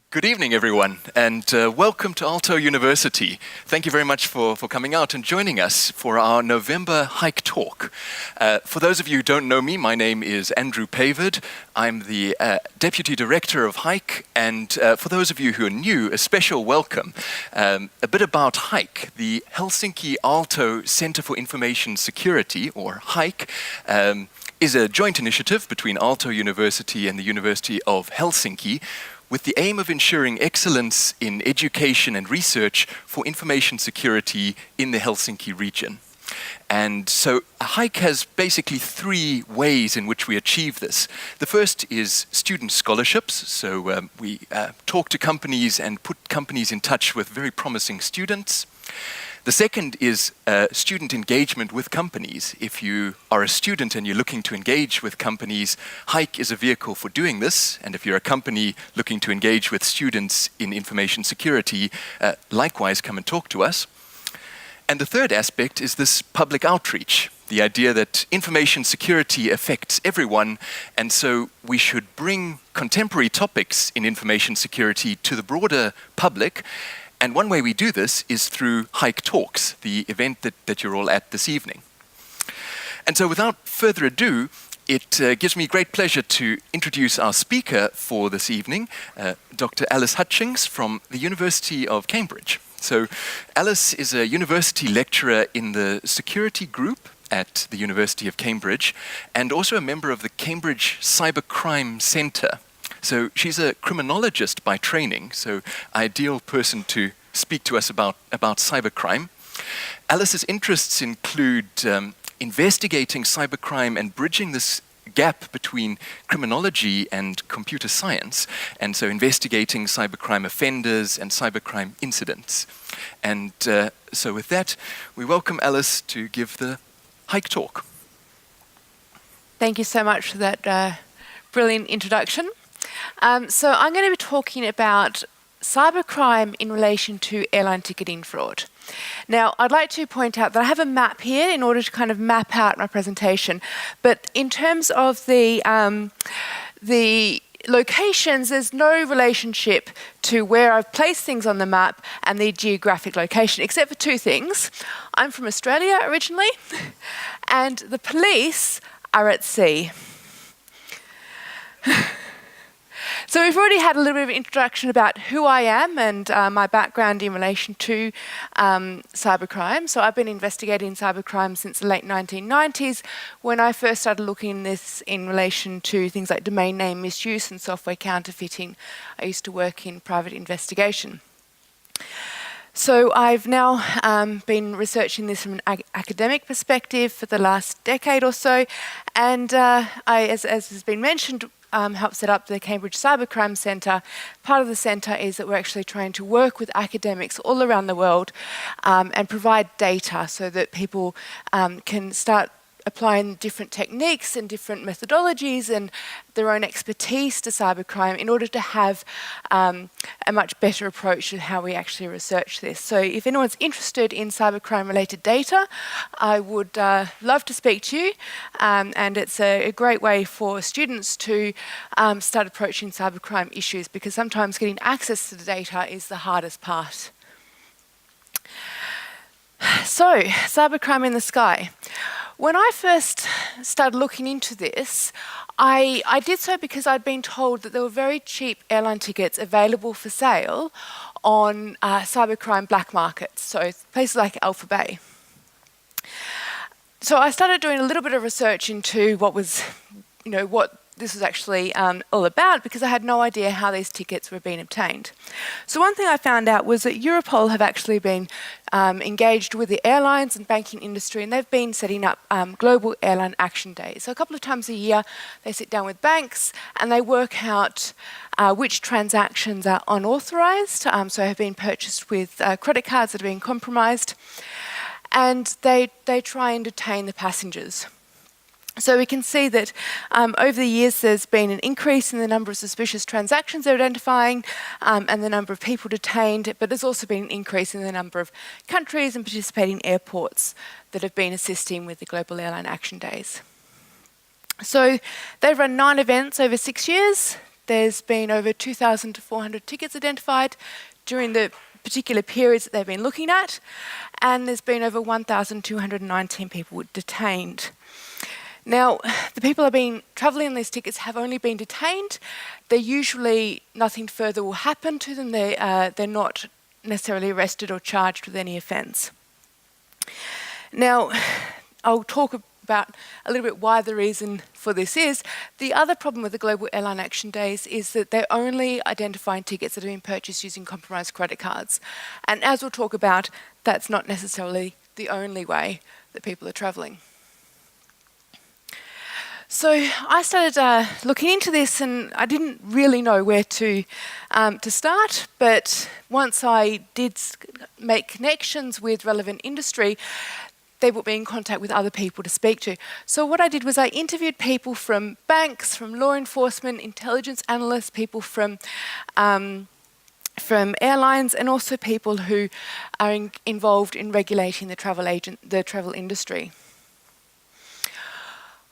Good evening, everyone, and welcome to Aalto University. Thank you very much for coming out and joining us for our November HAIC talk. For those of you who don't know me, my name is Andrew Pavard. I'm the Deputy Director of HAIC, and for those of you who are new, a special welcome. A bit about HAIC, the Helsinki-Aalto Center for Information Security, or HAIC, is a joint initiative between Aalto University and the University of Helsinki, with the aim of ensuring excellence in education and research for information security in the Helsinki region. And so HAIC has basically three ways in which we achieve this. The first is student scholarships. So we talk to companies and put companies in touch with very promising students. The second is student engagement with companies. If you are a student and you're looking to engage with companies, HAIC is a vehicle for doing this. And if you're a company looking to engage with students in information security, likewise come and talk to us. And the third aspect is this public outreach, the idea that information security affects everyone, and so we should bring contemporary topics in information security to the broader public. And one way we do this is through HAIC Talks, the event that you're all at this evening. And so without further ado, it gives me great pleasure to introduce our speaker for this evening, Dr. Alice Hutchings from the University of Cambridge. So Alice is a university lecturer in the security group at the University of Cambridge and also a member of the Cambridge Cybercrime Centre. So she's a criminologist by training, so ideal person to speak to us about cybercrime. Alice's interests include investigating cybercrime and bridging this gap between criminology and computer science, and so investigating cybercrime offenders and cybercrime incidents. And so with that, we welcome Alice to give the HAIC talk. Thank you so much for that brilliant introduction. So I'm going to be talking about cybercrime in relation to airline ticketing fraud. Now, I'd like to point out that I have a map here in order to kind of map out my presentation. But in terms of the locations, there's no relationship to where I've placed things on the map and the geographic location, except for two things. I'm from Australia originally, and the police are at sea. So we've already had a little bit of an introduction about who I am and my background in relation to cybercrime. So I've been investigating cybercrime since the late 1990s, when I first started looking at this in relation to things like domain name misuse and software counterfeiting. I used to work in private investigation. So I've now been researching this from an academic perspective for the last decade or so, and as has been mentioned, helped set up the Cambridge Cybercrime Centre. Part of the centre is that we're actually trying to work with academics all around the world and provide data so that people can start applying different techniques and different methodologies and their own expertise to cybercrime in order to have a much better approach to how we actually research this. So if anyone's interested in cybercrime related data, I would love to speak to you, and it's a great way for students to start approaching cybercrime issues, because sometimes getting access to the data is the hardest part. So, cybercrime in the sky. When I first started looking into this, I did so because I'd been told that there were very cheap airline tickets available for sale on cybercrime black markets, so places like Alpha Bay. So I started doing a little bit of research into what this was actually all about, because I had no idea how these tickets were being obtained. So one thing I found out was that Europol have actually been engaged with the airlines and banking industry, and they've been setting up global airline action days. So a couple of times a year, they sit down with banks and they work out which transactions are unauthorized, so have been purchased with credit cards that have been compromised, and they try and detain the passengers. So we can see that over the years there's been an increase in the number of suspicious transactions they're identifying and the number of people detained, but there's also been an increase in the number of countries and participating airports that have been assisting with the Global Airline Action Days. So they've run 9 events over 6 years. there's been over 2,400 tickets identified during the particular periods that they've been looking at, and there's been over 1,219 people detained. Now, the people who have been travelling on these tickets have only been detained. Usually nothing further will happen to them. They're not necessarily arrested or charged with any offence. Now, I'll talk about a little bit why the reason for this is. The other problem with the Global Airline Action Days is that they're only identifying tickets that have been purchased using compromised credit cards. And as we'll talk about, that's not necessarily the only way that people are travelling. So I started looking into this, and I didn't really know where to start, but once I did make connections with relevant industry, they put me in contact with other people to speak to. So what I did was I interviewed people from banks, from law enforcement, intelligence analysts, people from airlines, and also people who are involved in regulating the travel industry.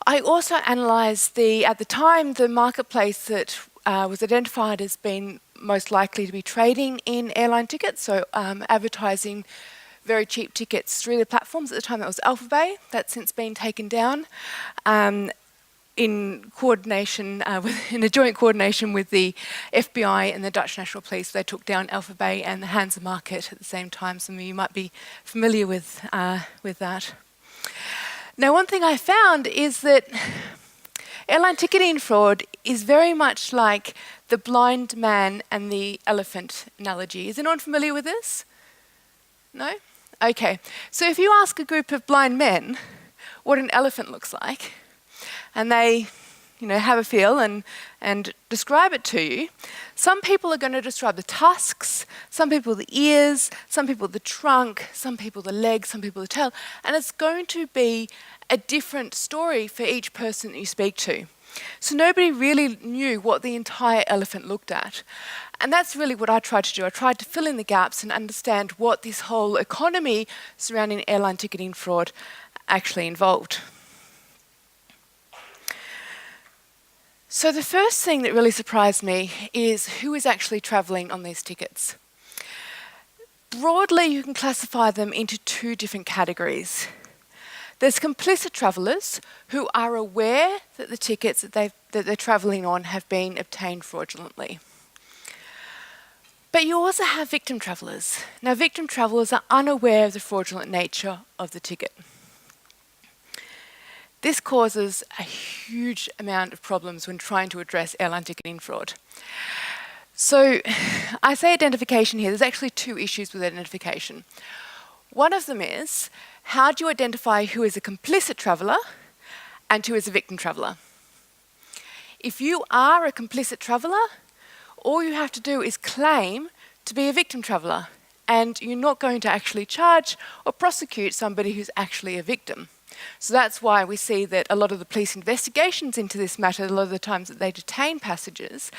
I also analysed at the time, the marketplace that was identified as being most likely to be trading in airline tickets, so advertising very cheap tickets through the platforms. At the time that was Alphabay. That's since been taken down in coordination, in a joint coordination with the FBI and the Dutch National Police. They took down Alphabay and the Hansa Market at the same time. Some of you might be familiar with that. Now, one thing I found is that airline ticketing fraud is very much like the blind man and the elephant analogy. Is anyone familiar with this? No? Okay. So if you ask a group of blind men what an elephant looks like, and they have a feel and describe it to you, some people are going to describe the tusks, some people the ears, some people the trunk, some people the legs, some people the tail, and it's going to be a different story for each person that you speak to. So nobody really knew what the entire elephant looked at. And that's really what I tried to do. I tried to fill in the gaps and understand what this whole economy surrounding airline ticketing fraud actually involved. So the first thing that really surprised me is who is actually travelling on these tickets. Broadly, you can classify them into two different categories. There's complicit travellers who are aware that the tickets that they're travelling on have been obtained fraudulently. But you also have victim travellers. Now, victim travellers are unaware of the fraudulent nature of the ticket. This causes a huge amount of problems when trying to address airline ticketing fraud. So I say identification here. There's actually two issues with identification. One of them is, how do you identify who is a complicit traveller and who is a victim traveller? If you are a complicit traveller, all you have to do is claim to be a victim traveller, and you're not going to actually charge or prosecute somebody who's actually a victim. So that's why we see that a lot of the police investigations into this matter, a lot of the times that they detain passengers,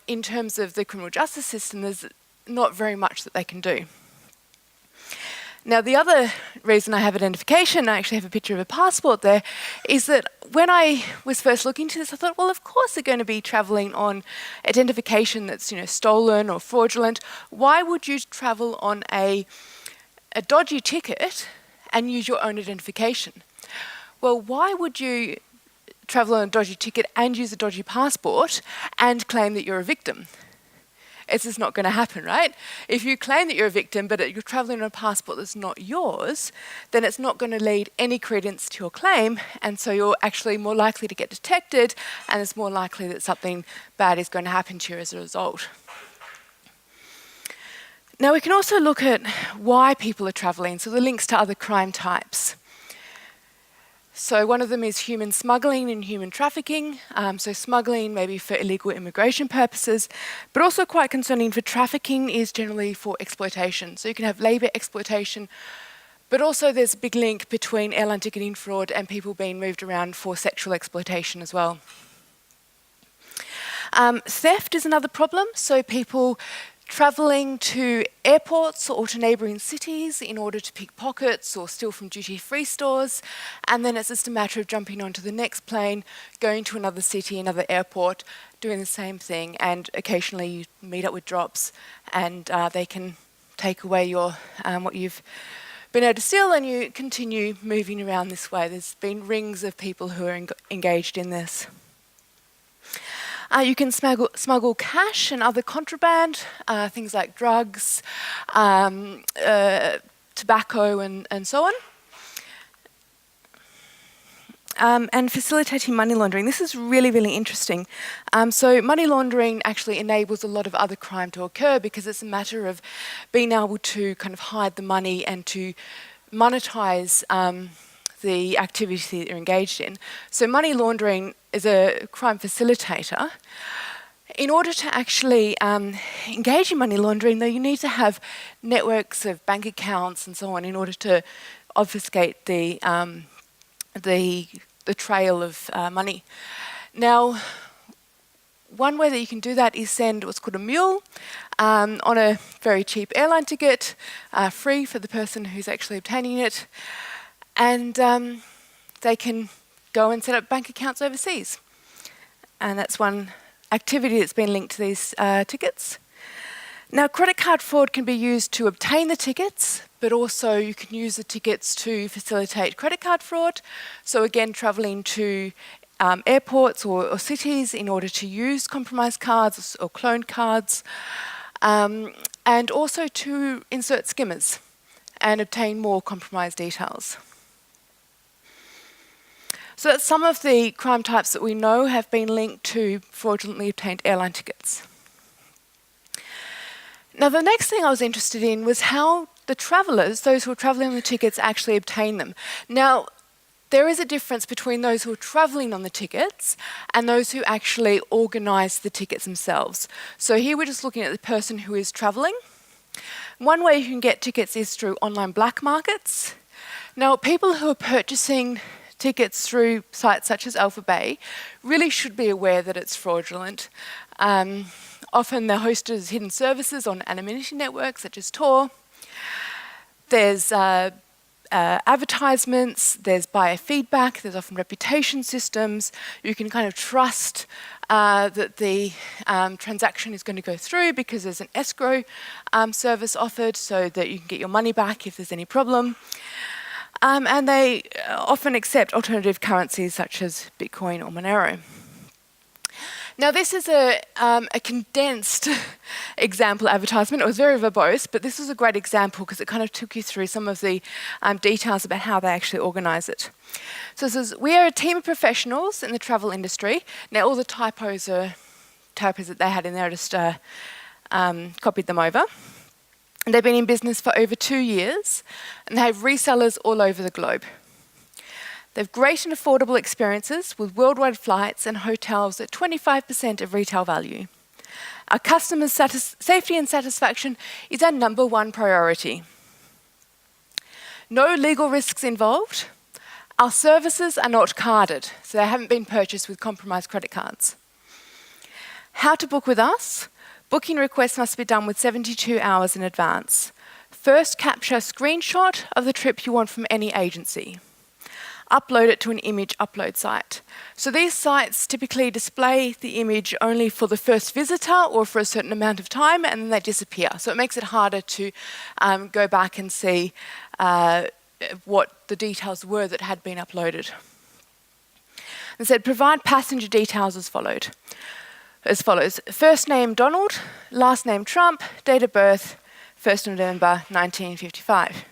in terms of the criminal justice system, there's not very much that they can do. Now, the other reason I have identification, I actually have a picture of a passport there, is that when I was first looking into this, I thought, well, of course they're going to be travelling on identification that's, stolen or fraudulent. Why would you travel on a dodgy ticket and use your own identification? Well, why would you travel on a dodgy ticket and use a dodgy passport and claim that you're a victim? It's just not going to happen, right? If you claim that you're a victim, but you're travelling on a passport that's not yours, then it's not going to lead any credence to your claim, and so you're actually more likely to get detected, and it's more likely that something bad is going to happen to you as a result. Now, we can also look at why people are travelling, so the links to other crime types. So one of them is human smuggling and human trafficking. So smuggling maybe for illegal immigration purposes, but also quite concerning for trafficking is generally for exploitation. So you can have labour exploitation, but also there's a big link between airline ticketing fraud and people being moved around for sexual exploitation as well. Theft is another problem. So people travelling to airports or to neighbouring cities in order to pick pockets or steal from duty-free stores, and then it's just a matter of jumping onto the next plane, going to another city, another airport, doing the same thing, and occasionally you meet up with drops and they can take away your what you've been able to steal, and you continue moving around this way. There's been rings of people who are engaged in this. You can smuggle cash and other contraband, things like drugs, tobacco and so on. And facilitating money laundering. This is really, really interesting. So money laundering actually enables a lot of other crime to occur because it's a matter of being able to kind of hide the money and to monetize the activity that you're engaged in. So money laundering is a crime facilitator. In order to actually engage in money laundering, though, you need to have networks of bank accounts and so on in order to obfuscate the trail of money. Now, one way that you can do that is send what's called a mule on a very cheap airline ticket, free for the person who's actually obtaining it, and they can go and set up bank accounts overseas. And that's one activity that's been linked to these tickets. Now, credit card fraud can be used to obtain the tickets, but also you can use the tickets to facilitate credit card fraud. So again, travelling to airports or cities in order to use compromised cards or cloned cards, and also to insert skimmers and obtain more compromised details. So that's some of the crime types that we know have been linked to fraudulently obtained airline tickets. Now, the next thing I was interested in was how the travellers, those who are travelling on the tickets, actually obtain them. Now, there is a difference between those who are travelling on the tickets and those who actually organise the tickets themselves. So here we're just looking at the person who is travelling. One way you can get tickets is through online black markets. Now, people who are purchasing tickets through sites such as Alpha Bay really should be aware that it's fraudulent. Often they're hosted as hidden services on anonymity networks such as Tor. There's advertisements, there's buyer feedback, there's often reputation systems. You can kind of trust that the transaction is going to go through because there's an escrow service offered so that you can get your money back if there's any problem. And they often accept alternative currencies such as Bitcoin or Monero. Now, this is a condensed example advertisement. It was very verbose, but this was a great example because it kind of took you through some of the details about how they actually organise it. So it says, we are a team of professionals in the travel industry. Now, all the typos that they had in there, I just copied them over. And they've been in business for over 2 years, and they have resellers all over the globe. They have great and affordable experiences with worldwide flights and hotels at 25% of retail value. Our customers' safety and satisfaction is our #1 priority. No legal risks involved. Our services are not carded, so they haven't been purchased with compromised credit cards. How to book with us? Booking requests must be done with 72 hours in advance. First, capture a screenshot of the trip you want from any agency. Upload it to an image upload site. So these sites typically display the image only for the first visitor or for a certain amount of time, and then they disappear. So it makes it harder to go back and see what the details were that had been uploaded. It said, provide passenger details as follows. First name Donald, last name Trump, date of birth 1st November 1955.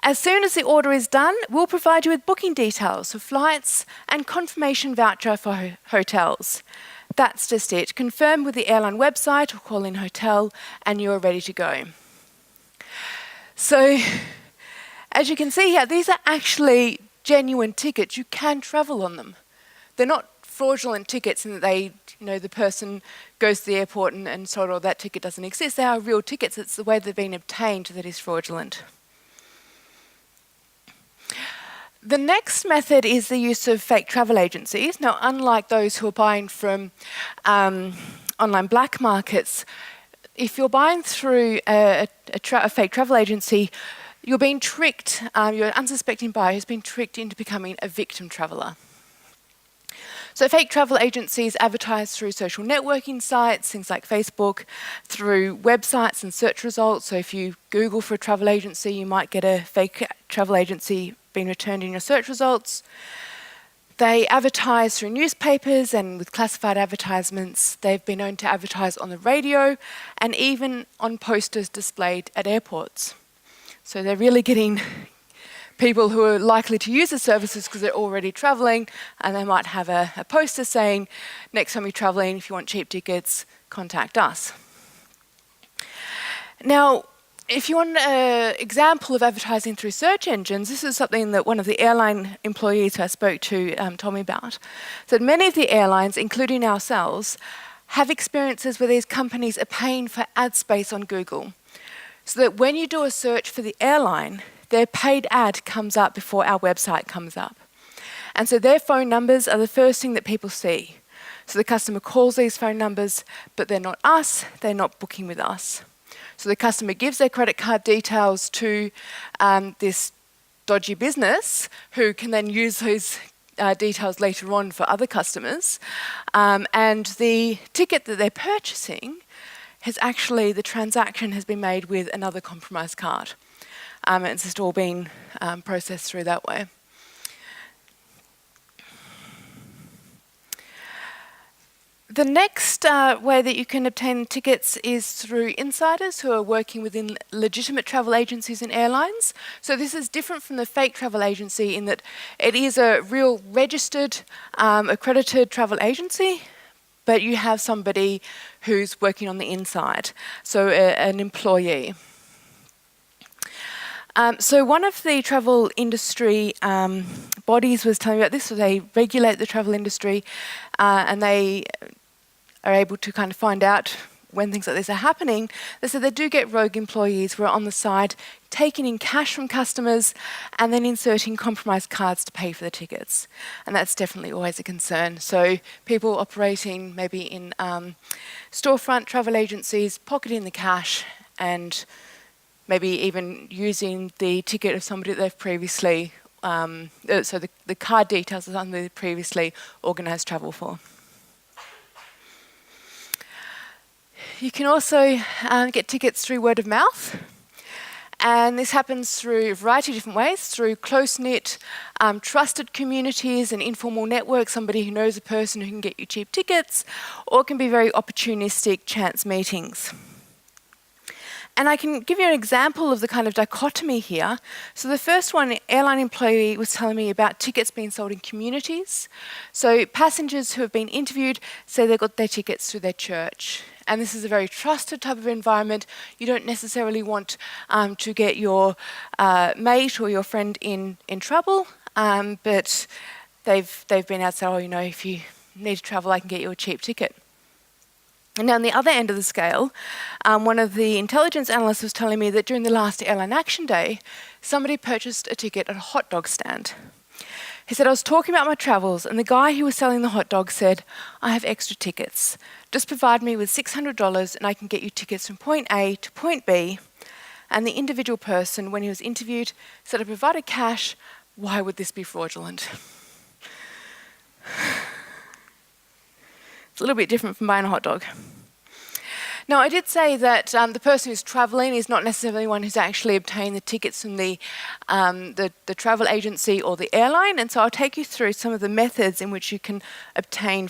As soon as the order is done, we'll provide you with booking details for flights and confirmation voucher for hotels. That's just it. Confirm with the airline website or call in hotel and you're ready to go. So, as you can see here, these are actually genuine tickets. You can travel on them. They're not fraudulent tickets in that they, the person goes to the airport and sort of that ticket doesn't exist. They are real tickets. It's the way they've been obtained that is fraudulent. The next method is the use of fake travel agencies. Now, unlike those who are buying from online black markets, if you're buying through a fake travel agency, you're being tricked, you're an unsuspecting buyer who's been tricked into becoming a victim traveller. So fake travel agencies advertise through social networking sites, things like Facebook, through websites and search results. So if you Google for a travel agency, you might get a fake travel agency being returned in your search results. They advertise through newspapers and with classified advertisements. They've been known to advertise on the radio and even on posters displayed at airports. So they're really getting people who are likely to use the services because they're already travelling, and they might have a poster saying, next time you're travelling, if you want cheap tickets, contact us. Now, if you want an example of advertising through search engines, this is something that one of the airline employees who I spoke to told me about. So many of the airlines, including ourselves, have experiences where these companies are paying for ad space on Google. So that when you do a search for the airline, their paid ad comes up before our website comes up. And so their phone numbers are the first thing that people see. So the customer calls these phone numbers, but they're not us, they're not booking with us. So the customer gives their credit card details to this dodgy business, who can then use those details later on for other customers. And the ticket that they're purchasing the transaction has been made with another compromised card. It's just all been processed through that way. The next way that you can obtain tickets is through insiders who are working within legitimate travel agencies and airlines. So this is different from the fake travel agency in that it is a real registered, accredited travel agency, but you have somebody who's working on the inside, so an employee. So one of the travel industry bodies was telling me about this, so they regulate the travel industry and they are able to kind of find out when things like this are happening. They said they do get rogue employees who are on the side taking in cash from customers and then inserting compromised cards to pay for the tickets. And that's definitely always a concern. So people operating maybe in storefront travel agencies, pocketing the cash and maybe even using the ticket of somebody that they've previously, so the card details of somebody they've previously organised travel for. You can also get tickets through word of mouth. And this happens through a variety of different ways, through close-knit, trusted communities and informal networks, somebody who knows a person who can get you cheap tickets, or it can be very opportunistic chance meetings. And I can give you an example of the kind of dichotomy here. So the first one, an airline employee was telling me about tickets being sold in communities. So passengers who have been interviewed say they got their tickets through their church. And this is a very trusted type of environment. You don't necessarily want to get your mate or your friend in trouble, but they've been out saying, oh, you know, if you need to travel, I can get you a cheap ticket. And now on the other end of the scale, one of the intelligence analysts was telling me that during the last Airline Action Day, somebody purchased a ticket at a hot dog stand. He said, I was talking about my travels, and the guy who was selling the hot dog said, I have extra tickets. Just provide me with $600 and I can get you tickets from point A to point B. And the individual person, when he was interviewed, said, I provided cash. Why would this be fraudulent? It's a little bit different from buying a hot dog. Now, I did say that the person who's travelling is not necessarily one who's actually obtained the tickets from the travel agency or the airline, and so I'll take you through some of the methods in which you can obtain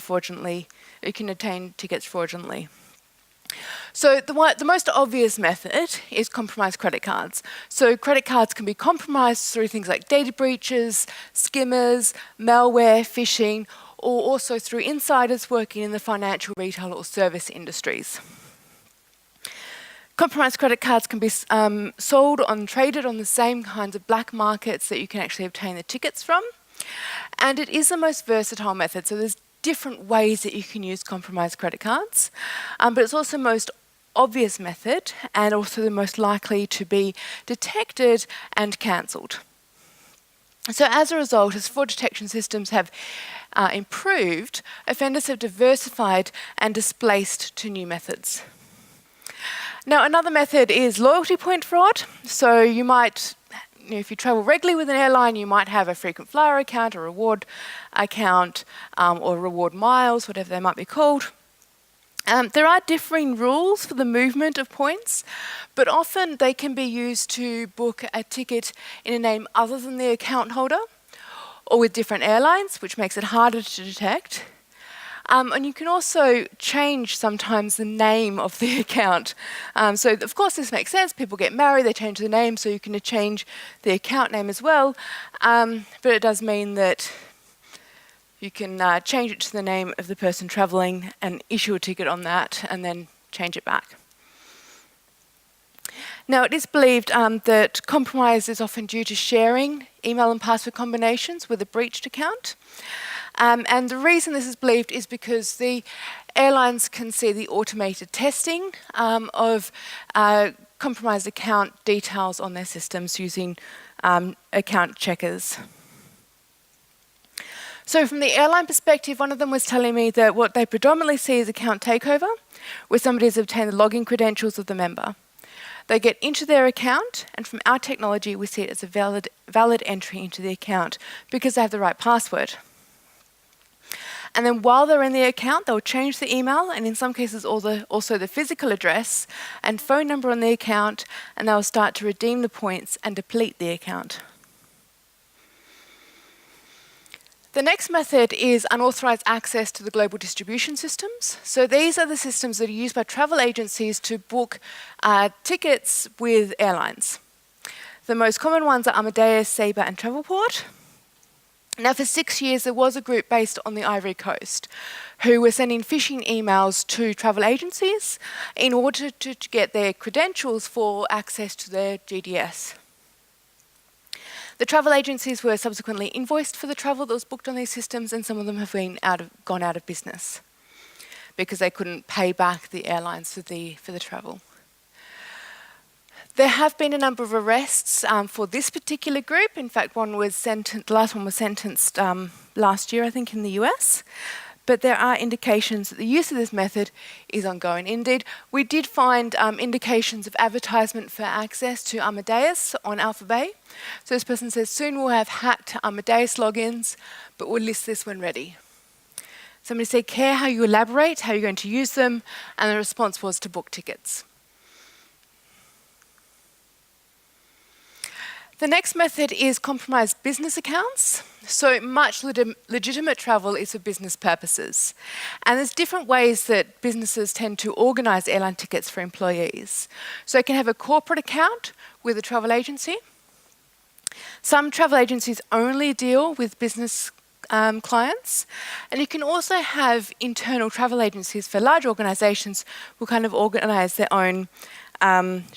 tickets fraudulently. So the most obvious method is compromised credit cards. So credit cards can be compromised through things like data breaches, skimmers, malware, phishing, or also through insiders working in the financial, retail or service industries. Compromised credit cards can be sold and traded on the same kinds of black markets that you can actually obtain the tickets from. And it is the most versatile method, so there's different ways that you can use compromised credit cards, but it's also the most obvious method and also the most likely to be detected and cancelled. So as a result, as fraud detection systems have improved, offenders have diversified and displaced to new methods. Now, another method is loyalty point fraud. So you might, if you travel regularly with an airline, you might have a frequent flyer account, a reward account, or reward miles, whatever they might be called. There are differing rules for the movement of points, but often they can be used to book a ticket in a name other than the account holder, or with different airlines, which makes it harder to detect. And you can also change sometimes the name of the account. So of course this makes sense. People get married, they change the name, so you can change the account name as well. But it does mean that you can change it to the name of the person travelling and issue a ticket on that and then change it back. Now, it is believed that compromise is often due to sharing email and password combinations with a breached account. And the reason this is believed is because the airlines can see the automated testing of compromised account details on their systems using account checkers. So from the airline perspective, one of them was telling me that what they predominantly see is account takeover, where somebody has obtained the login credentials of the member. They get into their account, and from our technology, we see it as a valid entry into the account because they have the right password. And then while they're in the account, they'll change the email, and in some cases also the physical address and phone number on the account, and they'll start to redeem the points and deplete the account. The next method is unauthorized access to the global distribution systems. So these are the systems that are used by travel agencies to book tickets with airlines. The most common ones are Amadeus, Sabre, and Travelport. Now, for 6 years, there was a group based on the Ivory Coast who were sending phishing emails to travel agencies in order to get their credentials for access to their GDS. The travel agencies were subsequently invoiced for the travel that was booked on these systems, and some of them have gone out of business because they couldn't pay back the airlines for the travel. There have been a number of arrests for this particular group. In fact, the last one was sentenced last year, I think, in the US. But there are indications that the use of this method is ongoing. Indeed, we did find indications of advertisement for access to Amadeus on Alpha Bay. So this person says, soon we'll have hacked Amadeus logins, but we'll list this when ready. Somebody said, care how you elaborate, how you're going to use them, and the response was to book tickets. The next method is compromised business accounts. So much legitimate travel is for business purposes. And there's different ways that businesses tend to organise airline tickets for employees. So they can have a corporate account with a travel agency. Some travel agencies only deal with business clients. And you can also have internal travel agencies for large organisations who kind of organise their own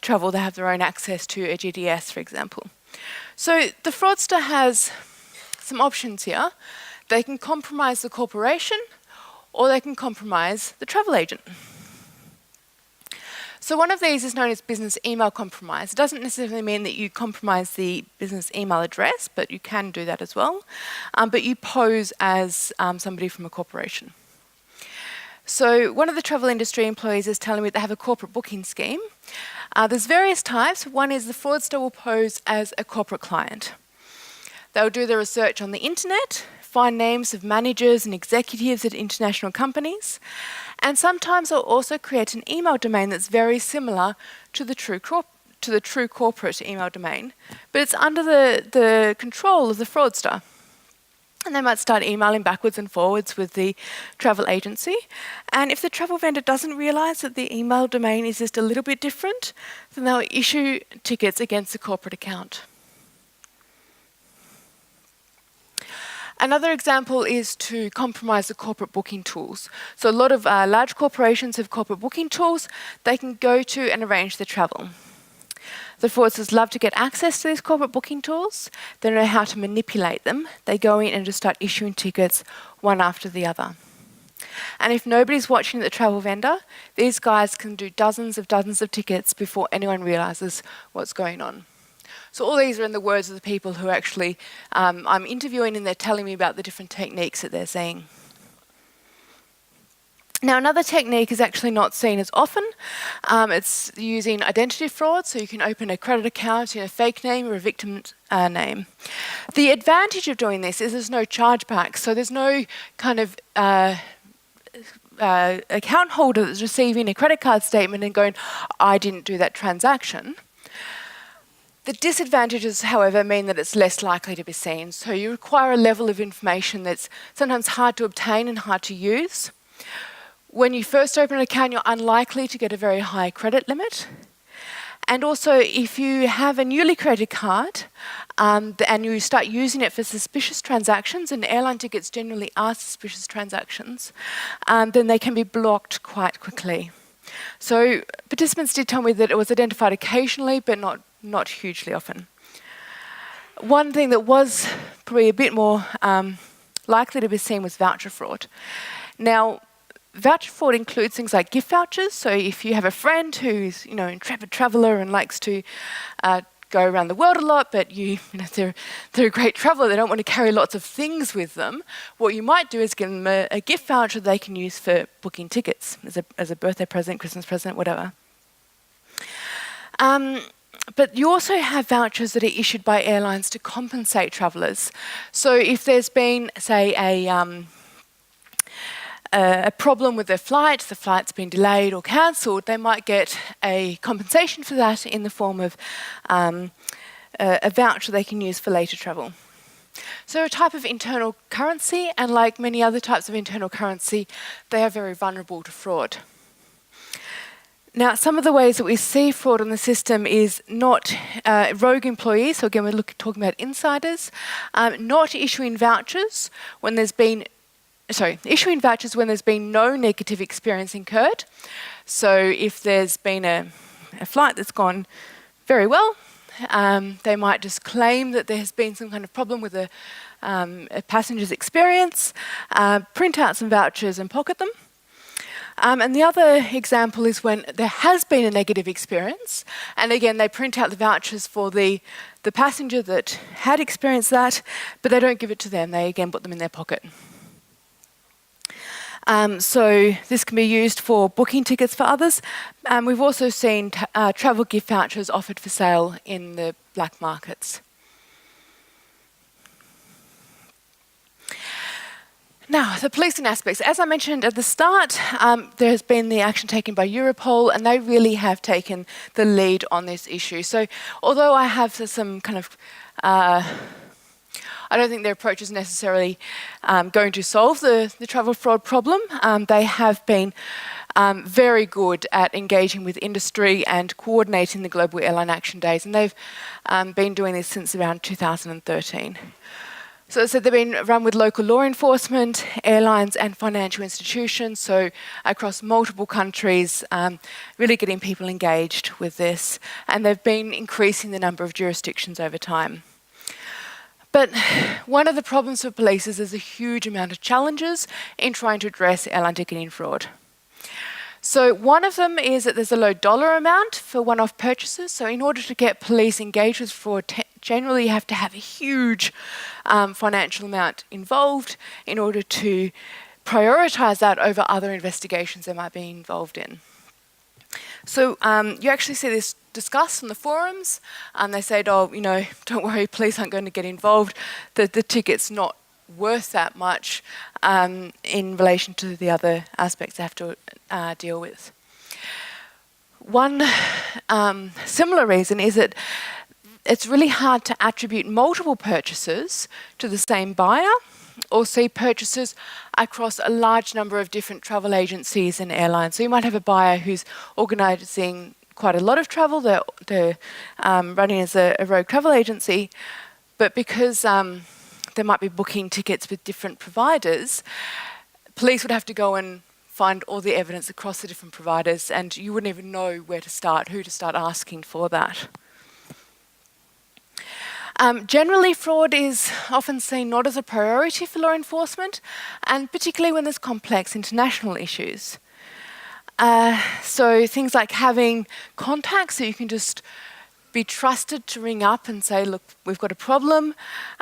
travel. They have their own access to a GDS, for example. So the fraudster has some options here. They can compromise the corporation, or they can compromise the travel agent. So one of these is known as business email compromise. It doesn't necessarily mean that you compromise the business email address, but you can do that as well. But you pose as somebody from a corporation. So one of the travel industry employees is telling me they have a corporate booking scheme. There's various types. One is the fraudster will pose as a corporate client. They'll do the research on the internet, find names of managers and executives at international companies, and sometimes they'll also create an email domain that's very similar to the true corporate email domain, but it's under the control of the fraudster. And they might start emailing backwards and forwards with the travel agency. And if the travel vendor doesn't realise that the email domain is just a little bit different, then they'll issue tickets against the corporate account. Another example is to compromise the corporate booking tools. So a lot of large corporations have corporate booking tools they can go to and arrange the travel. The fraudsters love to get access to these corporate booking tools. They know how to manipulate them. They go in and just start issuing tickets one after the other. And if nobody's watching the travel vendor, these guys can do dozens of tickets before anyone realises what's going on. So all these are in the words of the people who actually I'm interviewing, and they're telling me about the different techniques that they're seeing. Now, another technique is actually not seen as often. It's using identity fraud, so you can open a credit account in a fake name or a victim's name. The advantage of doing this is there's no chargeback, so there's no kind of account holder that's receiving a credit card statement and going, I didn't do that transaction. The disadvantages, however, mean that it's less likely to be seen. So you require a level of information that's sometimes hard to obtain and hard to use. When you first open an account, you're unlikely to get a very high credit limit. And also, if you have a newly created card and you start using it for suspicious transactions, and airline tickets generally are suspicious transactions, then they can be blocked quite quickly. So participants did tell me that it was identified occasionally, but not hugely often. One thing that was probably a bit more likely to be seen was voucher fraud. Now, voucher fraud includes things like gift vouchers. So if you have a friend who's, an intrepid traveller and likes to go around the world a lot, but they're a great traveller, they don't want to carry lots of things with them, what you might do is give them a gift voucher they can use for booking tickets as a birthday present, Christmas present, whatever. But you also have vouchers that are issued by airlines to compensate travellers. So if there's been, say, a problem with their flight, the flight's been delayed or cancelled, they might get a compensation for that in the form of a voucher they can use for later travel. So a type of internal currency, and like many other types of internal currency, they are very vulnerable to fraud. Now, some of the ways that we see fraud on the system is not rogue employees, so again we're talking about insiders, not issuing vouchers when there's been issuing vouchers when there's been no negative experience incurred. So if there's been a flight that's gone very well, they might just claim that there has been some kind of problem with a passenger's experience, print out some vouchers and pocket them. And the other example is when there has been a negative experience, and again they print out the vouchers for the passenger that had experienced that, but they don't give it to them, they again put them in their pocket. So this can be used for booking tickets for others. We've also seen travel gift vouchers offered for sale in the black markets. Now, the policing aspects. As I mentioned at the start, there has been the action taken by Europol, and they really have taken the lead on this issue. So although I have some kind of I don't think their approach is necessarily going to solve the travel fraud problem. They have been very good at engaging with industry and coordinating the Global Airline Action Days, and they've been doing this since around 2013. So they've been run with local law enforcement, airlines and financial institutions, so across multiple countries, really getting people engaged with this, and they've been increasing the number of jurisdictions over time. But one of the problems for police is there's a huge amount of challenges in trying to address airline ticketing fraud. So one of them is that there's a low dollar amount for one-off purchases. So in order to get police engaged with fraud, generally you have to have a huge financial amount involved in order to prioritise that over other investigations they might be involved in. So you actually see this discussed on the forums, and they said, oh, don't worry, police aren't going to get involved. The ticket's not worth that much in relation to the other aspects they have to deal with. One similar reason is that it's really hard to attribute multiple purchases to the same buyer or see purchases across a large number of different travel agencies and airlines. So you might have a buyer who's organising quite a lot of travel, they're running as a rogue travel agency, but because they might be booking tickets with different providers, police would have to go and find all the evidence across the different providers, and you wouldn't even know where to start, who to start asking for that. Generally, fraud is often seen not as a priority for law enforcement, and particularly when there's complex international issues. So things like having contacts, so you can just be trusted to ring up and say, look, we've got a problem,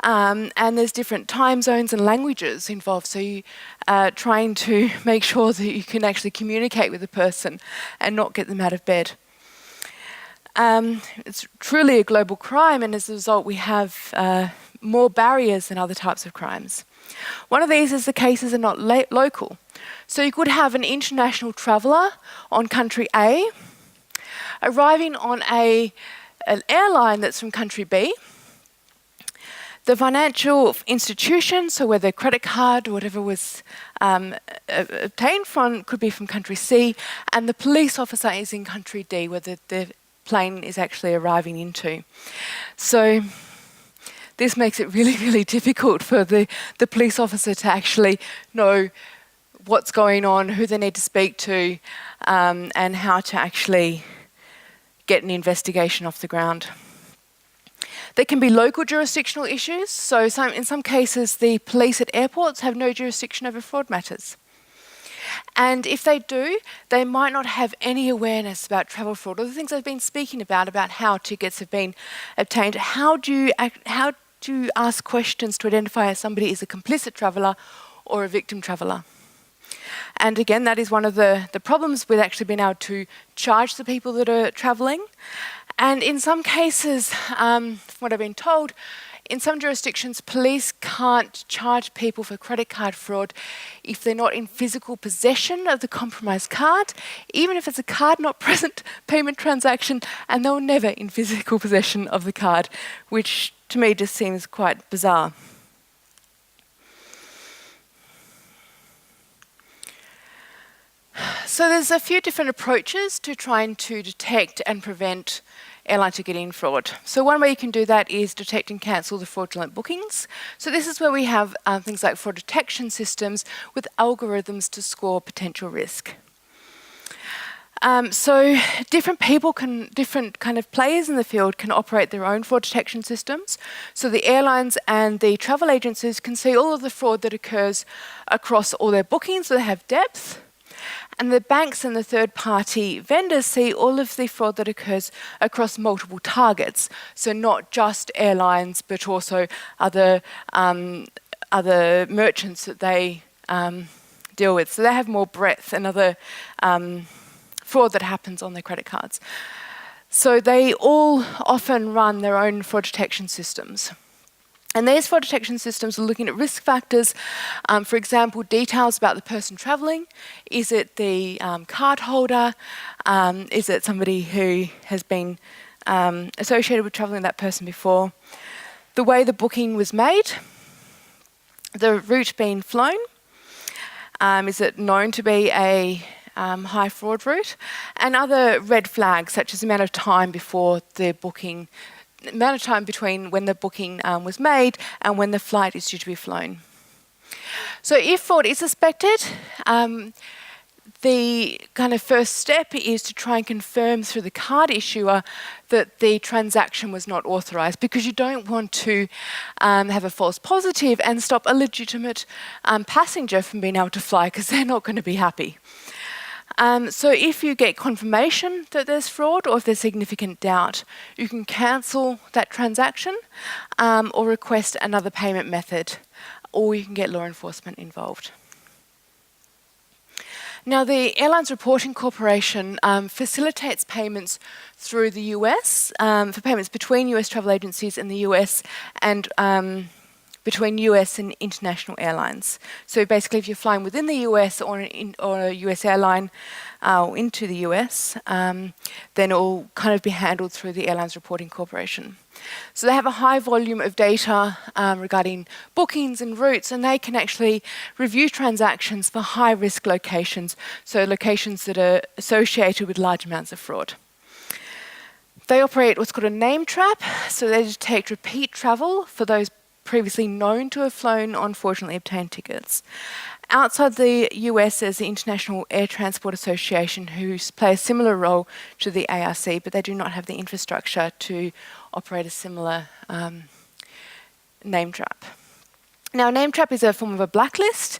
and there's different time zones and languages involved, so you trying to make sure that you can actually communicate with the person and not get them out of bed. It's truly a global crime, and as a result we have more barriers than other types of crimes. One of these is the cases are not local. So you could have an international traveller on country A arriving on an airline that's from country B. The financial institution, so where the credit card or whatever was obtained from, could be from country C, and the police officer is in country D, where the plane is actually arriving into. So this makes it really, really difficult for the police officer to actually know what's going on, who they need to speak to, and how to actually get an investigation off the ground. There can be local jurisdictional issues. So in some cases, the police at airports have no jurisdiction over fraud matters. And if they do, they might not have any awareness about travel fraud, or the things I've been speaking about how tickets have been obtained. How do you ask questions to identify if somebody is a complicit traveller or a victim traveller? And again, that is one of the problems with actually being able to charge the people that are travelling. And in some cases, from what I've been told, in some jurisdictions, police can't charge people for credit card fraud if they're not in physical possession of the compromised card, even if it's a card not present payment transaction, and they're never in physical possession of the card, which to me just seems quite bizarre. So there's a few different approaches to trying to detect and prevent airline ticketing fraud. So one way you can do that is detect and cancel the fraudulent bookings. So this is where we have things like fraud detection systems with algorithms to score potential risk. So different kind of players in the field can operate their own fraud detection systems. So the airlines and the travel agencies can see all of the fraud that occurs across all their bookings, so they have depth. And the banks and the third-party vendors see all of the fraud that occurs across multiple targets. So not just airlines, but also other merchants that they deal with. So they have more breadth and other fraud that happens on their credit cards. So they all often run their own fraud detection systems. And these fraud detection systems are looking at risk factors, for example, details about the person travelling. Is it the card holder? Is it somebody who has been associated with travelling with that person before? The way the booking was made, the route being flown. Is it known to be a high fraud route? And other red flags, such as the amount of time before the booking, amount of time between when the booking was made and when the flight is due to be flown. So if fraud is suspected, the kind of first step is to try and confirm through the card issuer that the transaction was not authorised, because you don't want to have a false positive and stop a legitimate passenger from being able to fly, because they're not going to be happy. So if you get confirmation that there's fraud, or if there's significant doubt, you can cancel that transaction or request another payment method, or you can get law enforcement involved. Now, the Airlines Reporting Corporation facilitates payments through the US, for payments between US travel agencies in the US and between US and international airlines. So basically, if you're flying within the US or a US airline into the US, then it will kind of be handled through the Airlines Reporting Corporation. So they have a high volume of data regarding bookings and routes, and they can actually review transactions for high-risk locations, so locations that are associated with large amounts of fraud. They operate what's called a name trap, so they detect repeat travel for those previously known to have flown on fraudulently obtained tickets. Outside the US, there's the International Air Transport Association, who play a similar role to the ARC, but they do not have the infrastructure to operate a similar name trap. Now, a name trap is a form of a blacklist.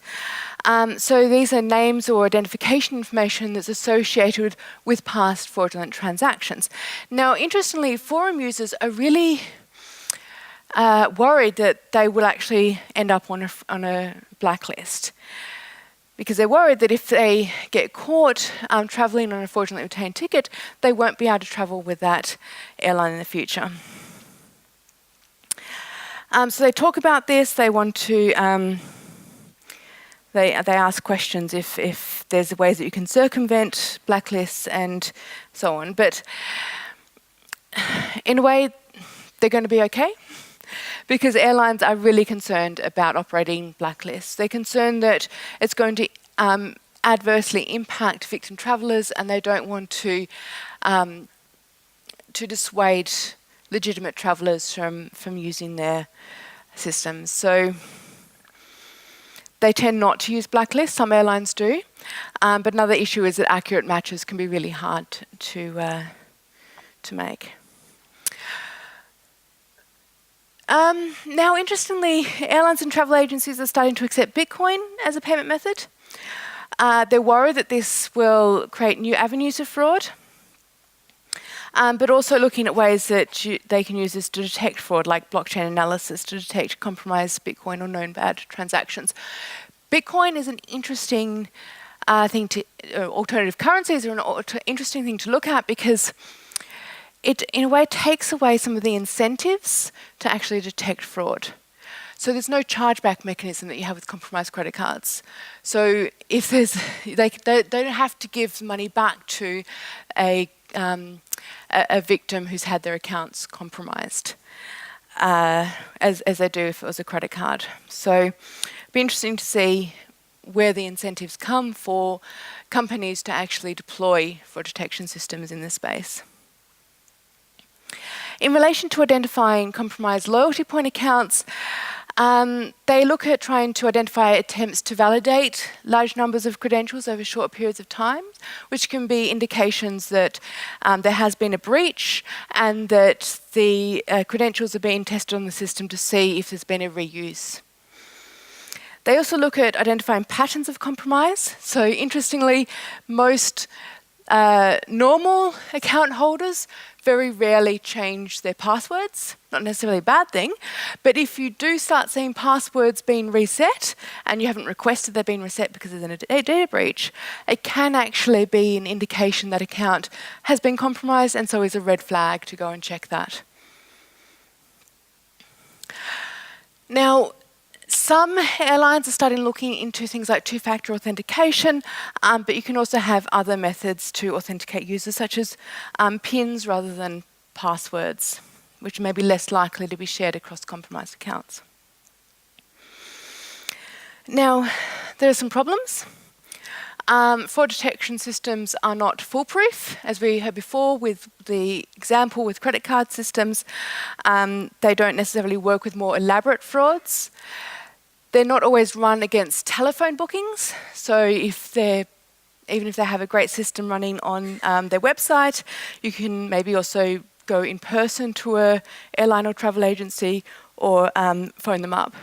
So these are names or identification information that's associated with past fraudulent transactions. Now, interestingly, forum users are really worried that they will actually end up on a blacklist, because they're worried that if they get caught travelling on a fraudulently obtained ticket, they won't be able to travel with that airline in the future. So they talk about this. They want to. They ask questions if there's ways that you can circumvent blacklists and so on. But in a way, they're going to be okay, because airlines are really concerned about operating blacklists. They're concerned that it's going to adversely impact victim travellers, and they don't want to dissuade legitimate travellers from using their systems. So they tend not to use blacklists. Some airlines do. But another issue is that accurate matches can be really hard to make. Now, interestingly, airlines and travel agencies are starting to accept Bitcoin as a payment method. They're worried that this will create new avenues of fraud, but also looking at ways that they can use this to detect fraud, like blockchain analysis to detect compromised Bitcoin or known bad transactions. Bitcoin is an interesting thing to, alternative currencies are an interesting thing to look at, because it, in a way, takes away some of the incentives to actually detect fraud. So there's no chargeback mechanism that you have with compromised credit cards. So if there's, they don't have to give money back to a victim who's had their accounts compromised, as they do if it was a credit card. So it'd be interesting to see where the incentives come for companies to actually deploy fraud detection systems in this space. In relation to identifying compromised loyalty point accounts, they look at trying to identify attempts to validate large numbers of credentials over short periods of time, which can be indications that there has been a breach and that the credentials are being tested on the system to see if there's been a reuse. They also look at identifying patterns of compromise. So interestingly, most normal account holders very rarely change their passwords. Not necessarily a bad thing, but if you do start seeing passwords being reset and you haven't requested they're being reset because there's a data breach, it can actually be an indication that account has been compromised, and so is a red flag to go and check that. Now, some airlines are starting looking into things like two-factor authentication, but you can also have other methods to authenticate users, such as PINs rather than passwords, which may be less likely to be shared across compromised accounts. Now, there are some problems. Fraud detection systems are not foolproof, as we heard before with the example with credit card systems. They don't necessarily work with more elaborate frauds. They're not always run against telephone bookings, so even if they have a great system running on their website, you can maybe also go in person to an airline or travel agency or phone them up.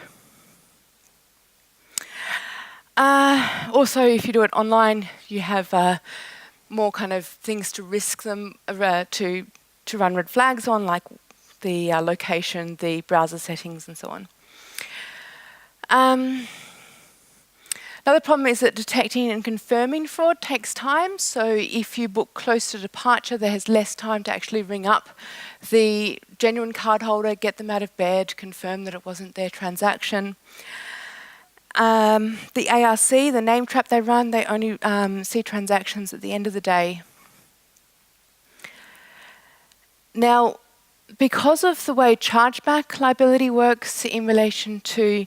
Also, if you do it online, you have more kind of things to risk them to run red flags on, like the location, the browser settings, and so on. Another problem is that detecting and confirming fraud takes time. So if you book close to departure, there's less time to actually ring up the genuine cardholder, get them out of bed, confirm that it wasn't their transaction. The ARC, the name trap they run, they only see transactions at the end of the day. Now, because of the way chargeback liability works in relation to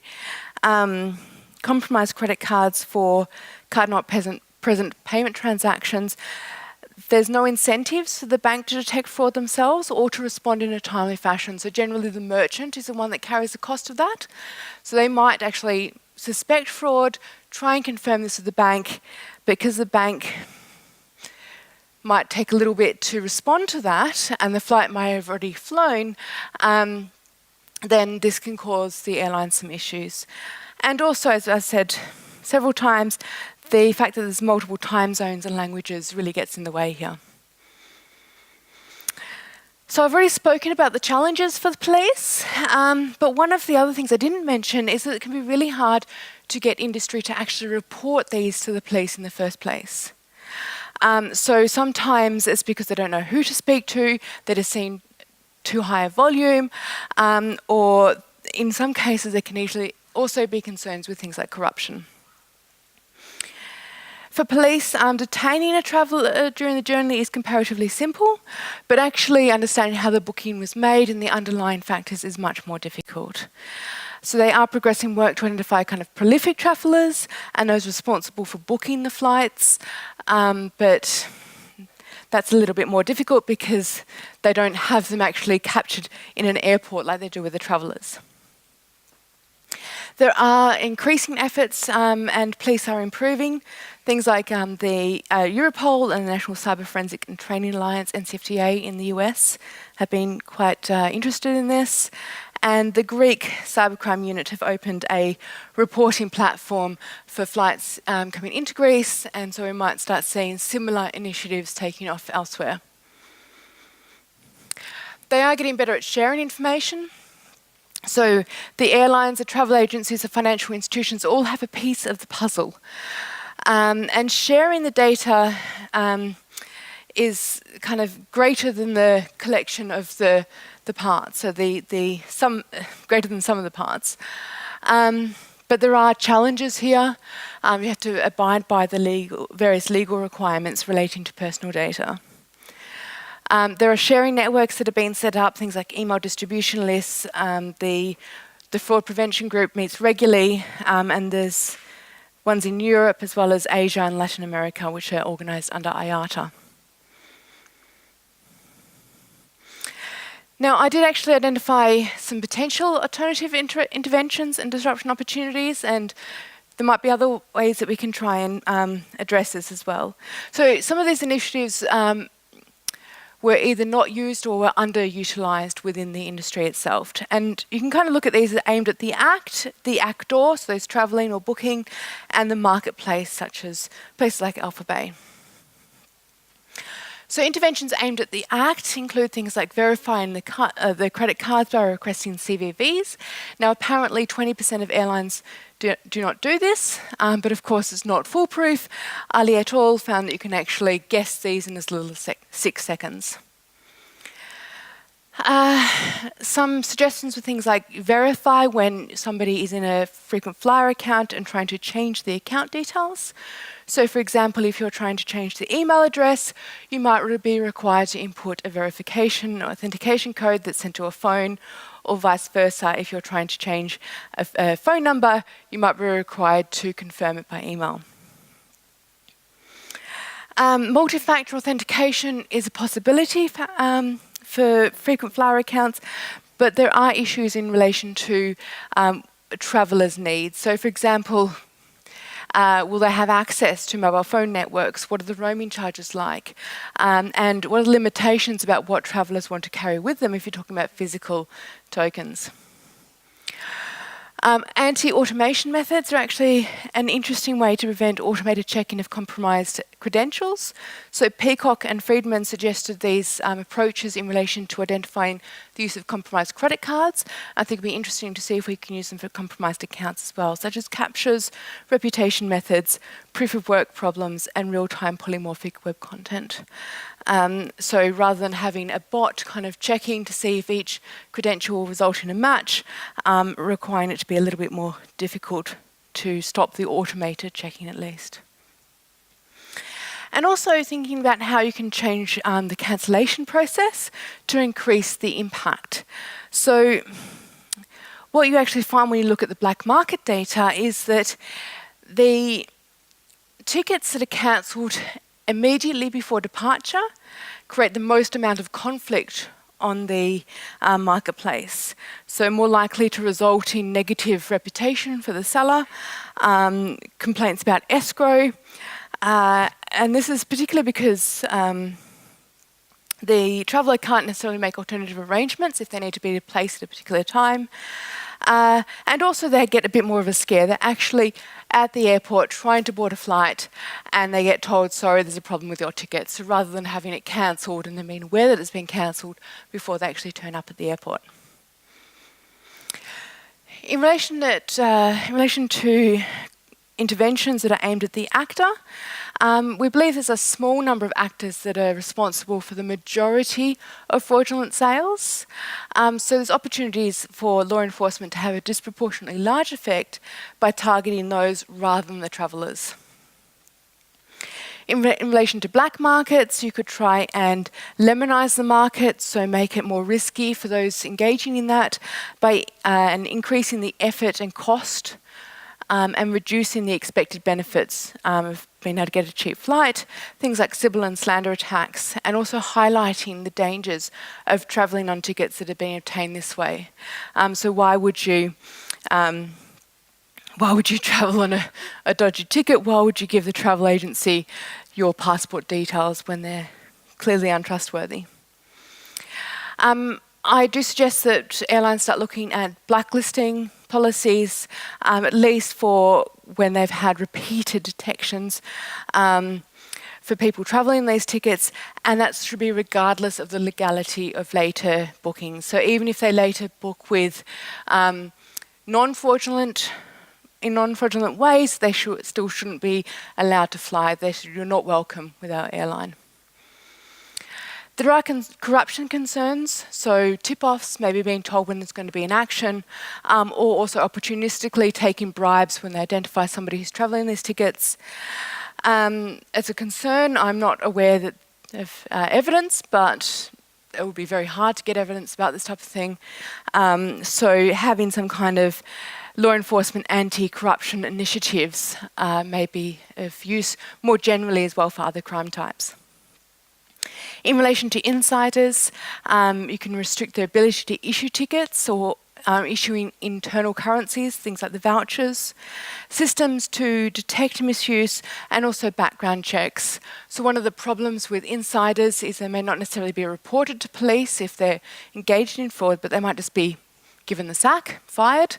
compromised credit cards for card not present payment transactions, there's no incentives for the bank to detect fraud themselves or to respond in a timely fashion. So generally the merchant is the one that carries the cost of that. So they might actually suspect fraud, try and confirm this with the bank, because the bank might take a little bit to respond to that and the flight may have already flown, then this can cause the airline some issues. And also, as I said, several times, the fact that there's multiple time zones and languages really gets in the way here. So I've already spoken about the challenges for the police, but one of the other things I didn't mention is that it can be really hard to get industry to actually report these to the police in the first place. So sometimes it's because they don't know who to speak to, they're just seeing too high a volume, or in some cases there can easily also be concerns with things like corruption. For police, detaining a traveller during the journey is comparatively simple, but actually understanding how the booking was made and the underlying factors is much more difficult. So they are progressing work to identify kind of prolific travellers and those responsible for booking the flights, but that's a little bit more difficult because they don't have them actually captured in an airport like they do with the travellers. There are increasing efforts and police are improving. Things like the Europol and the National Cyber Forensic and Training Alliance, NCFTA, in the US have been quite interested in this. And the Greek Cybercrime unit have opened a reporting platform for flights coming into Greece, and so we might start seeing similar initiatives taking off elsewhere. They are getting better at sharing information. So the airlines, the travel agencies, the financial institutions all have a piece of the puzzle. And sharing the data is kind of greater than the collection of the parts, so greater than some of the parts. But there are challenges here. You have to abide by the various legal requirements relating to personal data. There are sharing networks that are being set up, things like email distribution lists. The fraud prevention group meets regularly, and there's ones in Europe as well as Asia and Latin America, which are organised under IATA. Now, I did actually identify some potential alternative interventions and disruption opportunities, and there might be other ways that we can try and address this as well. So some of these initiatives were either not used or were underutilised within the industry itself. And you can kind of look at these as aimed at the actor, so those travelling or booking, and the marketplace, such as places like Alpha Bay. So interventions aimed at the act include things like verifying the credit cards by requesting CVVs. Now, apparently 20% of airlines do not do this, but of course it's not foolproof. Ali et al. Found that you can actually guess these in as little as 6 seconds. Some suggestions were things like verify when somebody is in a frequent flyer account and trying to change the account details. So for example, if you're trying to change the email address, you might be required to input a verification or authentication code that's sent to a phone, or vice versa. If you're trying to change a phone number, you might be required to confirm it by email. Multi-factor authentication is a possibility for frequent flyer accounts, but there are issues in relation to travellers' needs. So for example, will they have access to mobile phone networks? What are the roaming charges like? And what are the limitations about what travellers want to carry with them if you're talking about physical tokens? Anti-automation methods are actually an interesting way to prevent automated check-in of compromised credentials. So Peacock and Friedman suggested these approaches in relation to identifying the use of compromised credit cards. I think it would be interesting to see if we can use them for compromised accounts as well, such as captures, reputation methods, proof of work problems, and real-time polymorphic web content. So rather than having a bot kind of checking to see if each credential will result in a match, requiring it to be a little bit more difficult to stop the automated checking at least. And also thinking about how you can change the cancellation process to increase the impact. So what you actually find when you look at the black market data is that the tickets that are cancelled immediately before departure create the most amount of conflict on the marketplace. So more likely to result in negative reputation for the seller, complaints about escrow, and this is particularly because the traveller can't necessarily make alternative arrangements if they need to be placed at a particular time. And also they get a bit more of a scare. They're actually at the airport trying to board a flight and they get told, sorry, there's a problem with your ticket. So rather than having it cancelled and them being aware that it's been cancelled before they actually turn up at the airport. In relation to interventions that are aimed at the actor, we believe there's a small number of actors that are responsible for the majority of fraudulent sales. So there's opportunities for law enforcement to have a disproportionately large effect by targeting those rather than the travellers. In relation to black markets, you could try and lemonise the market, so make it more risky for those engaging in that by and increasing the effort and cost and reducing the expected benefits of being able to get a cheap flight, things like libel and slander attacks, and also highlighting the dangers of travelling on tickets that are being obtained this way. So why would you travel on a dodgy ticket? Why would you give the travel agency your passport details when they're clearly untrustworthy? I do suggest that airlines start looking at blacklisting policies, at least for when they've had repeated detections for people travelling these tickets, and that should be regardless of the legality of later bookings. So even if they later book with non-fraudulent ways, they still shouldn't be allowed to fly. You're not welcome with our airline. There are corruption concerns, so tip-offs, maybe being told when there's going to be an action, or also opportunistically taking bribes when they identify somebody who's travelling these tickets. As a concern, I'm not aware of evidence, but it would be very hard to get evidence about this type of thing. So having some kind of law enforcement anti-corruption initiatives may be of use more generally as well for other crime types. In relation to insiders, you can restrict their ability to issue tickets or issuing internal currencies, things like the vouchers, systems to detect misuse, and also background checks. So one of the problems with insiders is they may not necessarily be reported to police if they're engaged in fraud, but they might just be given the sack, fired,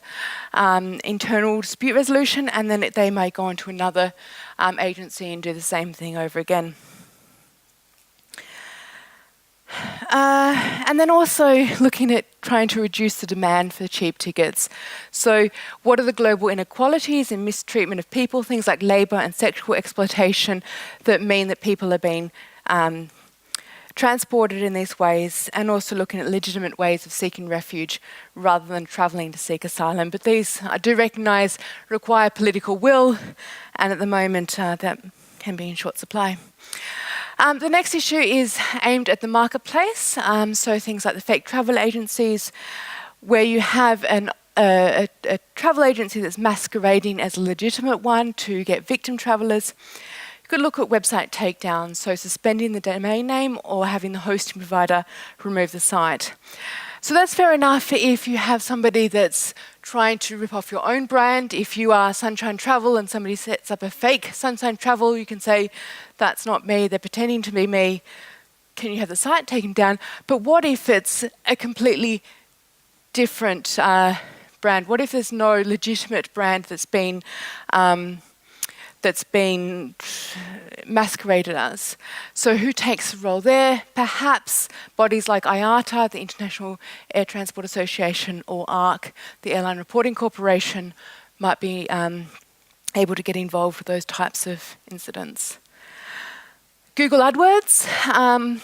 internal dispute resolution, and then they may go on to another agency and do the same thing over again. And then also looking at trying to reduce the demand for cheap tickets. So what are the global inequalities and mistreatment of people, things like labour and sexual exploitation that mean that people are being transported in these ways, and also looking at legitimate ways of seeking refuge rather than travelling to seek asylum. But these, I do recognise, require political will, and at the moment that can be in short supply. The next issue is aimed at the marketplace, so things like the fake travel agencies, where you have a travel agency that's masquerading as a legitimate one to get victim travellers. You could look at website takedowns, so suspending the domain name or having the hosting provider remove the site. So that's fair enough if you have somebody that's trying to rip off your own brand. If you are Sunshine Travel and somebody sets up a fake Sunshine Travel, you can say, that's not me, they're pretending to be me. Can you have the site taken down? But what if it's a completely different brand? What if there's no legitimate brand that's been masqueraded as? So who takes the role there? Perhaps bodies like IATA, the International Air Transport Association, or ARC, the Airline Reporting Corporation, might be able to get involved with those types of incidents. Google AdWords, I've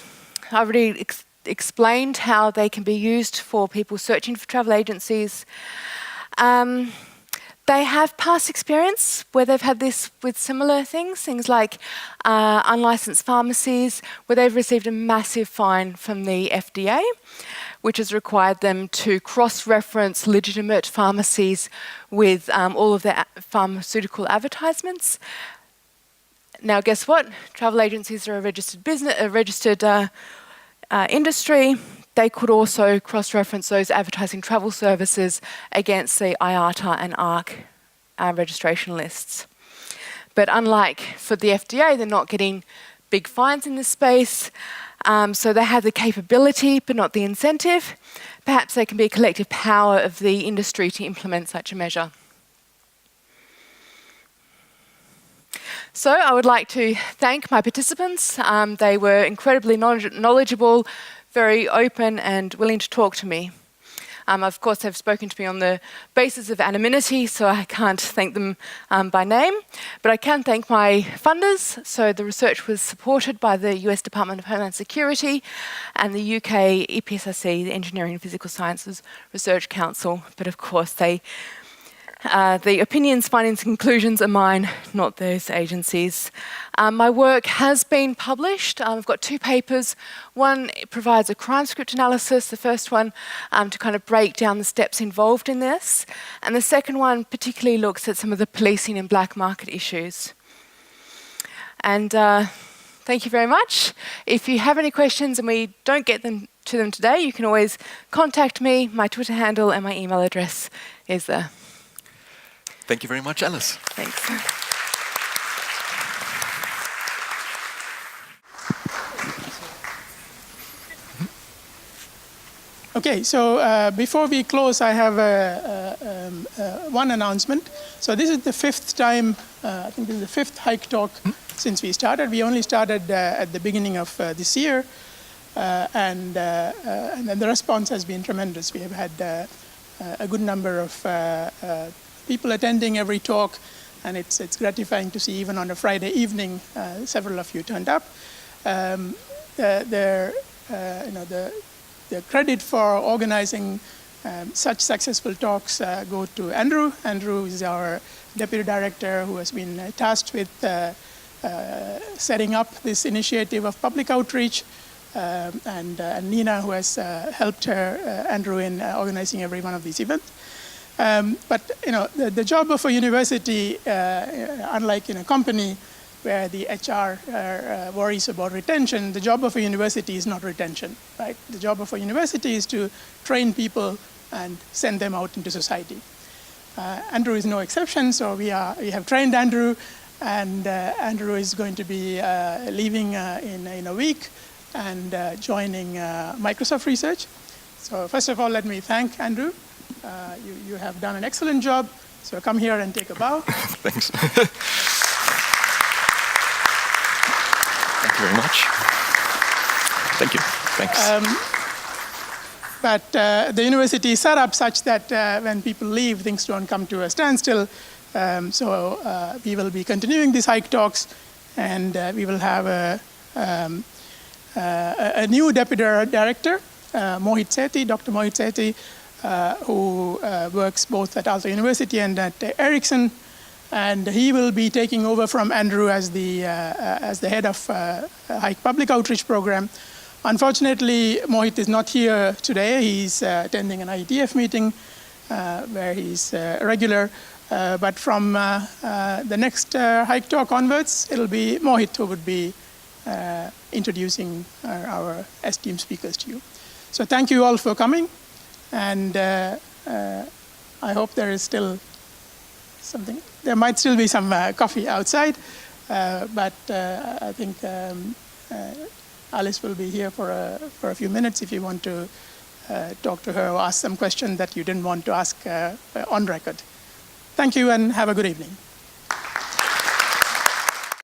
already explained how they can be used for people searching for travel agencies. They have past experience where they've had this with similar things like unlicensed pharmacies, where they've received a massive fine from the FDA, which has required them to cross-reference legitimate pharmacies with all of their pharmaceutical advertisements. Now, guess what? Travel agencies are a registered industry. They could also cross-reference those advertising travel services against the IATA and ARC registration lists. But unlike for the FDA, they're not getting big fines in this space. So they have the capability, but not the incentive. Perhaps there can be a collective power of the industry to implement such a measure. So I would like to thank my participants. They were incredibly knowledgeable, very open and willing to talk to me. Of course, they've spoken to me on the basis of anonymity, so I can't thank them by name. But I can thank my funders. So the research was supported by the US Department of Homeland Security and the UK EPSRC, the Engineering and Physical Sciences Research Council. But of course, the opinions, findings, and conclusions are mine, not those agencies. My work has been published. I've got 2 papers. One provides a crime script analysis, the first one to kind of break down the steps involved in this. And the second one particularly looks at some of the policing and black market issues. And thank you very much. If you have any questions and we don't get to them today, you can always contact me. My Twitter handle and my email address is there. Thank you very much, Alice. Thanks. Okay, so before we close, I have one announcement. So this is the 5th time, I think this is the 5th HAIC talk since we started. We only started at the beginning of this year, and the response has been tremendous. We have had a good number of people attending every talk, and it's gratifying to see even on a Friday evening, several of you turned up. The credit for organizing such successful talks go to Andrew. Andrew is our deputy director who has been tasked with setting up this initiative of public outreach, and Nina, who has helped Andrew in organizing every one of these events. But the job of a university, unlike in a company where the HR worries about retention, the job of a university is not retention, right? The job of a university is to train people and send them out into society. Andrew is no exception, so we have trained Andrew, and Andrew is going to be leaving in a week and joining Microsoft Research. So first of all, let me thank Andrew. You have done an excellent job, so come here and take a bow. Thanks. Thank you very much. Thank you. Thanks. But the university is set up such that when people leave, things don't come to a standstill. So we will be continuing these HAIC talks, and we will have a new deputy director, Mohit Sethi, Dr. Mohit Sethi, who works both at Aalto University and at Ericsson, and he will be taking over from Andrew as the head of HAIC Public Outreach Program. Unfortunately, Mohit is not here today. He's attending an IETF meeting where he's regular. But from the next HAIC talk onwards, it'll be Mohit who would be introducing our esteemed speakers to you. So thank you all for coming. And I hope there is still something. There might still be some coffee outside, but I think Alice will be here for a few minutes if you want to talk to her or ask some question that you didn't want to ask on record. Thank you and have a good evening.